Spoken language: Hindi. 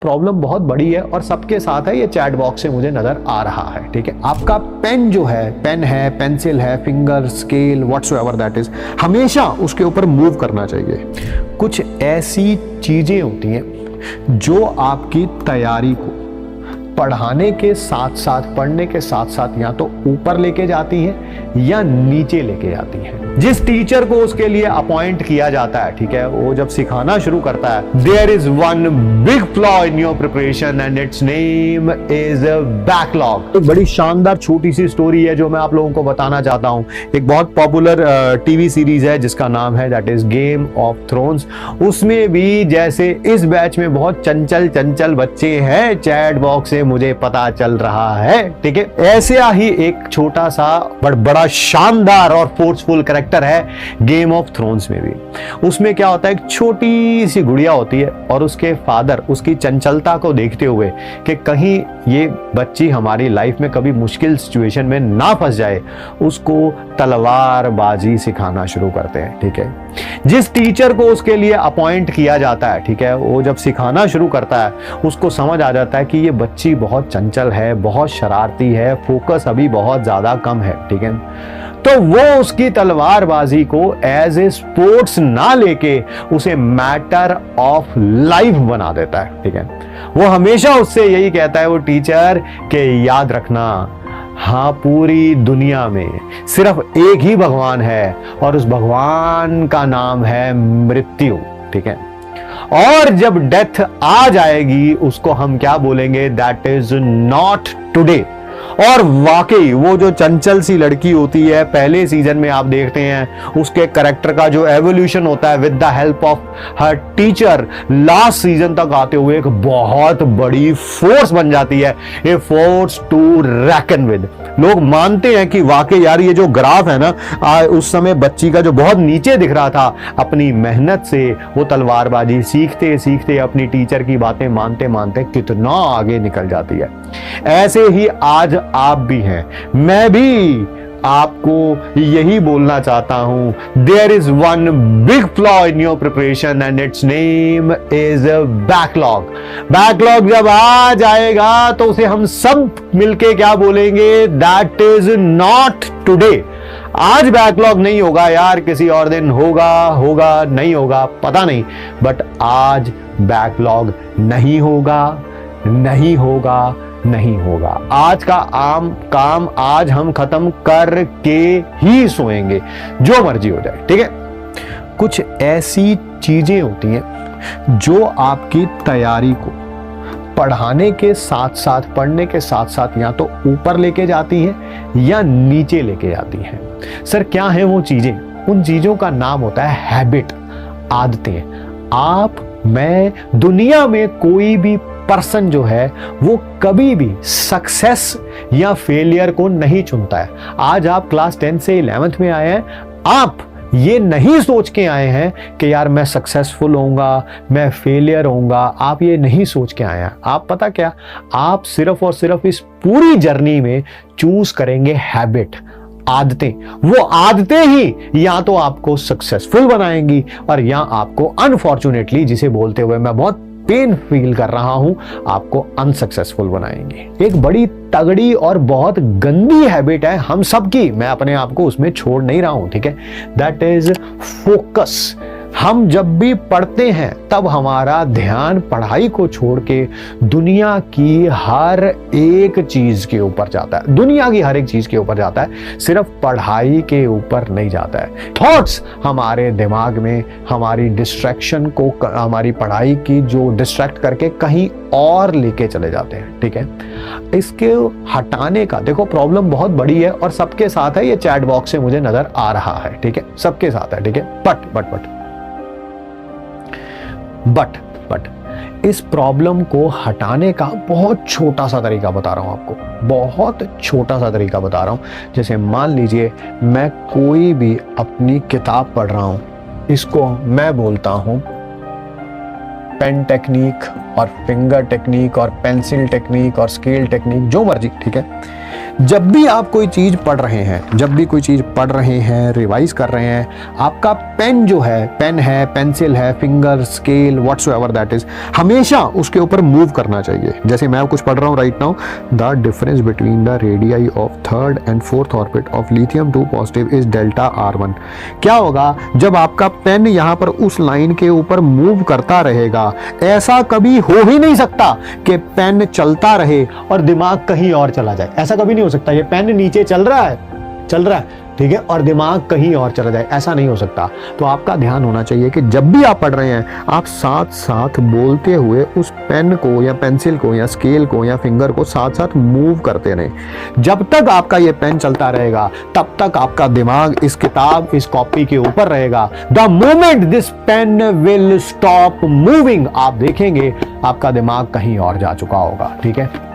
प्रॉब्लम बहुत बड़ी है और सबके साथ है, ये चैट बॉक्स से मुझे नजर आ रहा है। ठीक है, आपका पेन जो है, पेन है, पेंसिल है, finger, scale, whatsoever that is, हमेशा उसके ऊपर मूव करना चाहिए। कुछ ऐसी चीजें होती हैं जो आपकी तैयारी को पढ़ाने के साथ साथ, पढ़ने के साथ साथ या तो ऊपर लेके जाती हैं या नीचे लेके जाती हैं। जिस टीचर को उसके लिए अपॉइंट किया जाता है, ठीक है, वो जब सिखाना शुरू करता है, there is one big flaw in your preparation and it's name is backlog. एक बड़ी शानदार छोटी सी स्टोरी है जो मैं आप लोगों को बताना चाहता हूं। एक बहुत पॉपुलर टीवी सीरीज है जिसका नाम है that is game of thrones. उसमें भी जैसे इस बैच में बहुत चंचल चंचल बच्चे हैं, चैट बॉक्स से मुझे पता चल रहा है। ठीक है, ऐसे ही एक छोटा सा बड़ा शानदार और फोर्सफुल कैरेक्टर है गेम ऑफ थ्रोन्स में भी। उसमें क्या होता है, एक छोटी सी गुड़िया होती है और उसके फादर उसकी चंचलता को देखते हुए कि कहीं ये बच्ची हमारी लाइफ में कभी मुश्किल सिचुएशन में ना फंस जाए, उसको तलवारबाजी सिखाना शुरू करते हैं। ठीक है, जिस टीचर को उसके लिए अपॉइंट किया जाता है, ठीक है, वो जब सिखाना शुरू करता है, उसको समझ आ जाता है कि ये बच्ची बहुत चंचल है, बहुत शरारती है, फोकस अभी बहुत ज्यादा कम है। ठीक है, तो वो उसकी तलवारबाजी को एज ए स्पोर्ट्स ना लेके उसे मैटर ऑफ लाइफ बना देता है। ठीक है, वो हमेशा उससे यही कहता है वो टीचर कि याद रखना, हाँ, पूरी दुनिया में सिर्फ एक ही भगवान है और उस भगवान का नाम है मृत्यु। ठीक है, और जब डेथ आ जाएगी उसको हम क्या बोलेंगे, दैट इज नॉट टुडे। और वाकई वो जो चंचल सी लड़की होती है, पहले सीजन में आप देखते हैं उसके कैरेक्टर का जो एवोल्यूशन होता है with the help of her teacher, last season तक आते हुए एक बहुत बड़ी फोर्स बन जाती है, a force to reckon with. लोग मानते हैं कि वाकई यार ये जो ग्राफ है ना, उस समय बच्ची का जो बहुत नीचे दिख रहा था, अपनी मेहनत से वो तलवारबाजी सीखते सीखते अपनी टीचर की बातें मानते मानते कितना आगे निकल जाती है। ऐसे ही आज आप भी हैं, मैं भी आपको यही बोलना चाहता हूं, there is one big flaw in your preparation and it's name is backlog. Backlog जब आ जाएगा तो उसे हम सब मिलके क्या बोलेंगे, दैट इज नॉट टुडे। आज बैकलॉग नहीं होगा यार, किसी और दिन होगा, होगा नहीं होगा पता नहीं, बट आज बैकलॉग नहीं होगा, नहीं होगा, नहीं होगा। आज का आम काम आज हम खत्म करके ही सोएंगे, जो मर्जी हो जाए। ठीक है, कुछ ऐसी चीजें होती हैं जो आपकी तैयारी को पढ़ाने के साथ साथ, पढ़ने के साथ साथ या तो ऊपर लेके जाती हैं या नीचे लेके जाती हैं। सर क्या है वो चीजें? उन चीजों का नाम होता है हैबिट, आदतें। आप, मैं, दुनिया में कोई भी पर्सन जो है वो कभी भी सक्सेस या फेलियर को नहीं चुनता है। आज आप क्लास 10 से 11th में आए हैं, आप ये नहीं सोच के आए हैं कि यार मैं सक्सेसफुल होऊंगा, मैं फेलियर होऊंगा, आप ये नहीं सोच के आए हैं। आप पता क्या, आप सिर्फ और सिर्फ इस पूरी जर्नी में चूज करेंगे हैबिट, आदतें। वो आदतें ही या तो आपको सक्सेसफुल बनाएंगी और या आपको अनफॉर्चुनेटली, जिसे बोलते हुए मैं बहुत पेन फील कर रहा हूं, आपको अनसक्सेसफुल बनाएंगे। एक बड़ी तगड़ी और बहुत गंदी हैबिट है हम सबकी, मैं अपने आप को उसमें छोड़ नहीं रहा हूं। ठीक है, दैट इज फोकस। हम जब भी पढ़ते हैं तब हमारा ध्यान पढ़ाई को छोड़ के दुनिया की हर एक चीज के ऊपर जाता है, दुनिया की हर एक चीज के ऊपर जाता है, सिर्फ पढ़ाई के ऊपर नहीं जाता है। थॉट्स हमारे दिमाग में हमारी डिस्ट्रैक्शन को, हमारी पढ़ाई की जो डिस्ट्रैक्ट करके कहीं और लेके चले जाते हैं। ठीक है, इसके हटाने का, देखो प्रॉब्लम बहुत बड़ी है और सबके साथ है, ये चैट बॉक्स से मुझे नजर आ रहा है। ठीक है, सबके साथ है। ठीक है, बट इस प्रॉब्लम को हटाने का बहुत छोटा सा तरीका बता रहा हूं आपको, बहुत छोटा सा तरीका बता रहा हूं। जैसे मान लीजिए मैं कोई भी अपनी किताब पढ़ रहा हूं, इसको मैं बोलता हूं पेन टेक्निक और फिंगर टेक्निक और पेंसिल टेक्निक और स्केल टेक्निक, जो मर्जी। ठीक है, जब भी आप कोई चीज पढ़ रहे हैं, जब भी कोई चीज पढ़ रहे हैं, रिवाइज कर रहे हैं, आपका पेन जो है, पेन है, पेंसिल है, finger, scale, whatsoever that is, हमेशा उसके ऊपर मूव करना चाहिए। जैसे मैं कुछ पढ़ रहा हूं right now, the difference between the radii of third and fourth orbit of lithium 2 positive is delta R1। क्या होगा जब आपका पेन यहां पर उस लाइन के ऊपर मूव करता रहेगा? ऐसा कभी हो ही नहीं सकता कि पेन चलता रहे और दिमाग कहीं और चला जाए। ऐसा कभी नहीं हो सकता। ये पेन नीचे चल रहा है, ठीक है, और दिमाग कहीं और चला जाए, ऐसा नहीं हो सकता। तो आपका ध्यान होना चाहिए कि जब भी आप पढ़ रहे हैं, आप साथ साथ बोलते हुए उस पेन को या पेंसिल को या स्केल को या फिंगर को साथ साथ मूव करते रहें। जब तक आपका ये पेन चलता रहेगा, तब तक आपका दिमाग इस किताब, इस कॉपी के ऊपर रहेगा। The moment this pen will stop moving, आप देखेंगे आपका दिमाग कहीं और जा चुका होगा। ठीक है।